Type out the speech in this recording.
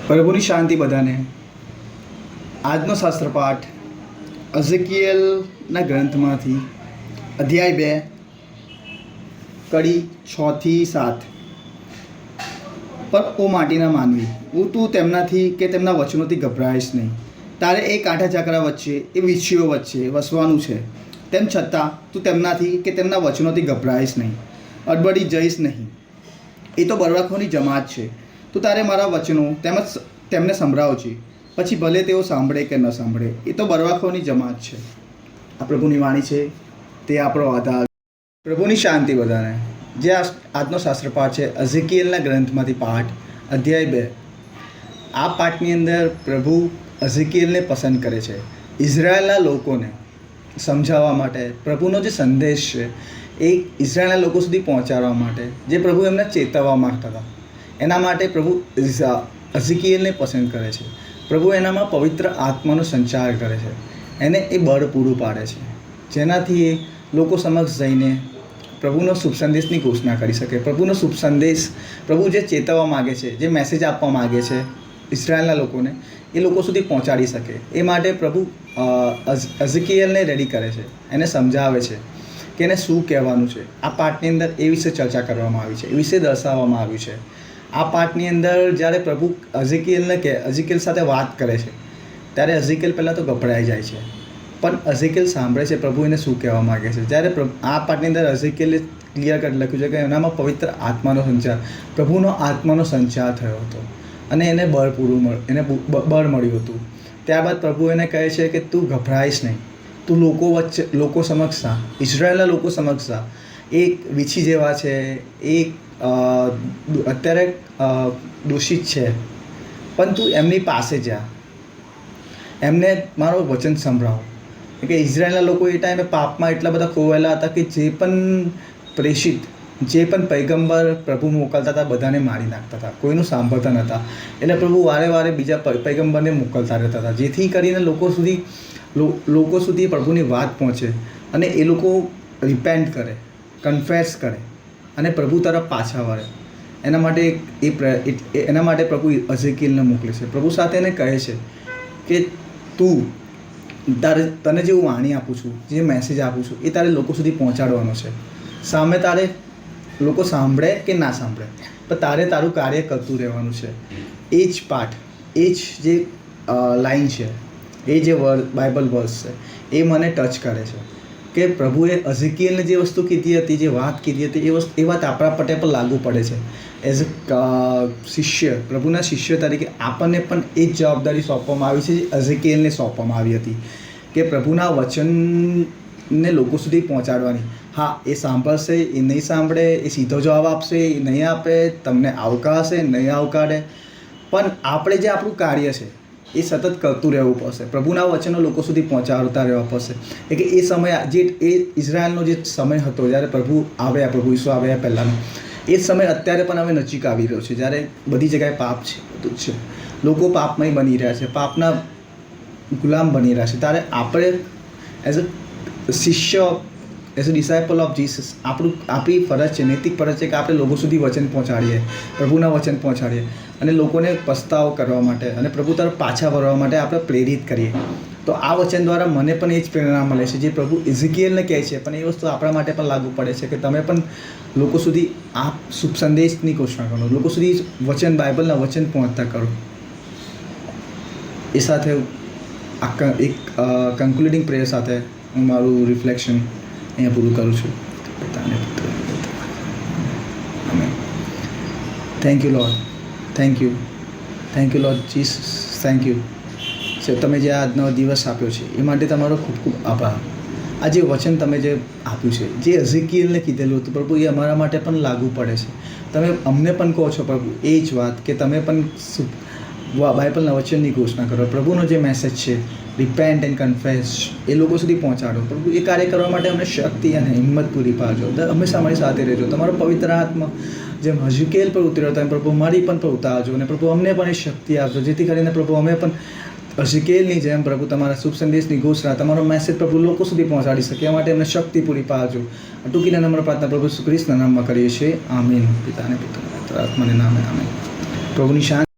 પ્રભુની શાંતિ બધાને. આજનો શાસ્ત્ર પાઠ અઝેકિયલના ગ્રંથમાંથી અધ્યાય 2 કડી 6 થી 7. પણ ઓ માટીના માનવી, તું તેમનાથી કે તેમના વચનોથી ગભરાઈશ નહીં. તારે એ કાંઠા ચાકરા વચ્ચે, એ વીછીઓ વચ્ચે વસવાનું છે. તેમ છતાં તું તેમનાથી કે તેમના વચનોથી ગભરાઈશ નહીં, અડબડી જઈશ નહીં. એ તો બરવાખોની જમાત છે. તું તારે મારા વચનો તેમજ તેમને સંભળાવજે, પછી ભલે તેઓ સાંભળે કે ન સાંભળે. એ તો બરવાખોની જમાત છે. આ પ્રભુની વાણી છે, તે આપણો આધાર. પ્રભુની શાંતિ બધાને. જે આજનો શાસ્ત્ર પાઠ છે અઝેકિયલના ગ્રંથમાંથી પાઠ અધ્યાય 2. આ પાઠની અંદર પ્રભુ અઝેકિયલને પસંદ કરે છે ઇઝરાયેલના લોકોને સમજાવવા માટે. પ્રભુનો જે સંદેશ છે એ ઇઝરાયેલના લોકો સુધી પહોંચાડવા માટે, જે પ્રભુ એમને ચેતવવા માગતા હતા, એના માટે પ્રભુ અઝેકિયલને પસંદ કરે છે. પ્રભુ એનામાં પવિત્ર આત્માનો સંચાર કરે છે, એને એ બળ પૂરું પાડે છે, જેનાથી એ લોકો સમક્ષ જઈને પ્રભુનો શુભ સંદેશની ઘોષણા કરી શકે. પ્રભુનો શુભ સંદેશ, પ્રભુ જે ચેતવવા માગે છે, જે મેસેજ આપવા માગે છે ઇઝરાયેલના લોકોને, એ લોકો સુધી પહોંચાડી શકે. એ માટે પ્રભુ અઝેકિયલને રેડી કરે છે, એને સમજાવે છે કે એને શું કહેવાનું છે. આ પાઠની અંદર એ વિશે ચર્ચા કરવામાં આવી છે, એ વિશે દર્શાવવામાં આવ્યું છે. આ પાઠની અંદર જ્યારે પ્રભુ અઝેકિયલ સાથે વાત કરે છે, ત્યારે અઝેકિયલ પહેલાં તો ગભરાઈ જાય છે, પણ અઝેકિયલ સાંભળે છે પ્રભુ એને શું કહેવા માગે છે. જ્યારે આ પાઠની અંદર અઝેકિયલે ક્લિયર કટ લખ્યું છે કે એનામાં પવિત્ર આત્માનો સંચાર, પ્રભુનો આત્માનો સંચાર થયો હતો અને એને બળ મળ્યું હતું. ત્યારબાદ પ્રભુ એને કહે છે કે તું ગભરાઈશ નહીં, તું લોકો સમક્ષ જા, ઇઝરાયેલના લોકો સમક્ષ જા. એ વીછી જેવા છે, એ અત્યારે દોષિત છે, પણ તું એમની પાસે જા, એમને મારો વચન સંભળાવો. કે ઇઝરાયેલના લોકો એ ટાઈમે પાપમાં એટલા બધા ખોવાયેલા હતા કે જે પણ પ્રેષિત, જે પણ પૈગંબર પ્રભુ મોકલતા હતા બધાને મારી નાખતા હતા, કોઈનું સાંભળતા નહોતા. એટલે પ્રભુ વારે વારે બીજા પૈગંબરને મોકલતા રહેતા હતા, જેથી કરીને લોકો સુધી પ્રભુની વાત પહોંચે અને એ લોકો રિપેન્ટ કરે, કન્ફેસ કરે અને પ્રભુ તરફ પાછા વળે. એના માટે પ્રભુ અઝેકિયલને મોકલે છે. પ્રભુ સાથે એને કહે છે કે તને જે હું વાણી આપું છું, જે મેસેજ આપું છું, એ તારે લોકો સુધી પહોંચાડવાનો છે. સામે તારે લોકો સાંભળે કે ના સાંભળે, પણ તારે તારું કાર્ય કરતું રહેવાનું છે. એ જ પાઠ, એ જ જે લાઈન છે, એ જે બાઇબલ વર્સ છે, એ મને ટચ કરે છે કે પ્રભુએ અઝેકિયલને જે વસ્તુ કીધી હતી, જે વાત કીધી હતી, એ વાત આપણા પટે પર લાગુ પડે છે. એઝ અ શિષ્ય, પ્રભુના શિષ્ય તરીકે આપણને પણ એ જ જવાબદારી સોંપવામાં આવી છે જે અઝેકિયલને સોંપવામાં આવી હતી, કે પ્રભુના વચનને લોકો સુધી પહોંચાડવાની. હા, એ સાંભળશે, એ નહીં સાંભળે, એ સીધો જવાબ આપશે, એ નહીં આપે, તમને આવકારશે, નહીં આવકારે, પણ આપણે જે આપણું કાર્ય છે એ સતત કરતું રહેવું પડશે. પ્રભુના વચનો લોકો સુધી પહોંચાડતા રહેવા પડશે. કે એ સમય એ ઇઝરાયલનો જે સમય હતો, જ્યારે પ્રભુ ઈસુ આવ્યા પહેલાંનો, એ સમય અત્યારે પણ હવે નજીક આવી રહ્યો છે, જ્યારે બધી જગ્યાએ પાપ છે, બધું જ છે, લોકો પાપમય બની રહ્યા છે, પાપના ગુલામ બની રહ્યા છે. ત્યારે આપણે એઝ અ શિષ્ય, as a disciple of Jesus, આપણી ફરજ છે, નૈતિક ફરજ છે કે આપણે લોકો સુધી વચન પહોંચાડીએ, પ્રભુના વચન પહોંચાડીએ અને લોકોને પસ્તાવો કરવા માટે અને પ્રભુ તરફ પાછા વળવા માટે આપણે પ્રેરિત કરીએ. તો આ વચન દ્વારા મને પણ એ જ પ્રેરણા મળે છે જે પ્રભુ એઝેકિયલને કહે છે, પણ એ વસ્તુ આપણા માટે પણ લાગુ પડે છે કે તમે પણ લોકો સુધી આ શુભ સંદેશની ઘોષણા કરો, લોકો સુધી વચન, બાઇબલના વચન પહોંચતા કરો. એ સાથે એક કન્ક્લુડિંગ પ્રેયર સાથે હું મારું રિફ્લેક્શન અહીંયા પૂરું કરું છું. પિતાને પુત્ર amen. Thank you lord, thank you lord Jesus, thank you. તમે જે આજનો દિવસ આપ્યો છે એ માટે તમારો ખૂબ ખૂબ આભાર. આ જે વચન તમે જે આપ્યું છે, જે અઝેકિયલને કીધેલું હતું પ્રભુ, એ અમારા માટે પણ લાગુ પડે છે. તમે અમને પણ કહો છો પ્રભુ એ જ વાત, કે તમે પણ બાઇબલના વચનની ઘોષણા કરો. પ્રભુનો જે મેસેજ છે, રિપેન્ટ એન્ડ કન્ફેસ, એ લોકો સુધી પહોંચાડો. પ્રભુ એ કાર્ય કરવા માટે અમને શક્તિ અને હિંમત પૂરી પાડજો. હંમેશા અમારી સાથે રહેજો. તમારો પવિત્ર આત્મા જેમ અઝેકિયલ પર ઉતર્યો તેમ પ્રભુ મારી પણ પર ઉતારજો, અને પ્રભુ અમને પણ એ શક્તિ આપજો, જેથી કરીને પ્રભુ અમે પણ અઝેકિયલની જેમ પ્રભુ તમારા શુભ સંદેશની ઘોષણા, તમારો મેસેજ પ્રભુ લોકો સુધી પહોંચાડી શકે. એ માટે અમને શક્તિ પૂરી પાડજો. ટૂંકીને નમ્ર પ્રાર્થના પ્રભુ ઈસુ ખ્રિસ્તના નામમાં કરીએ છીએ. આમીન. પિતાને પુત્રને પવિત્ર આત્માને નામે આમીન. પ્રભુની શાંતિ.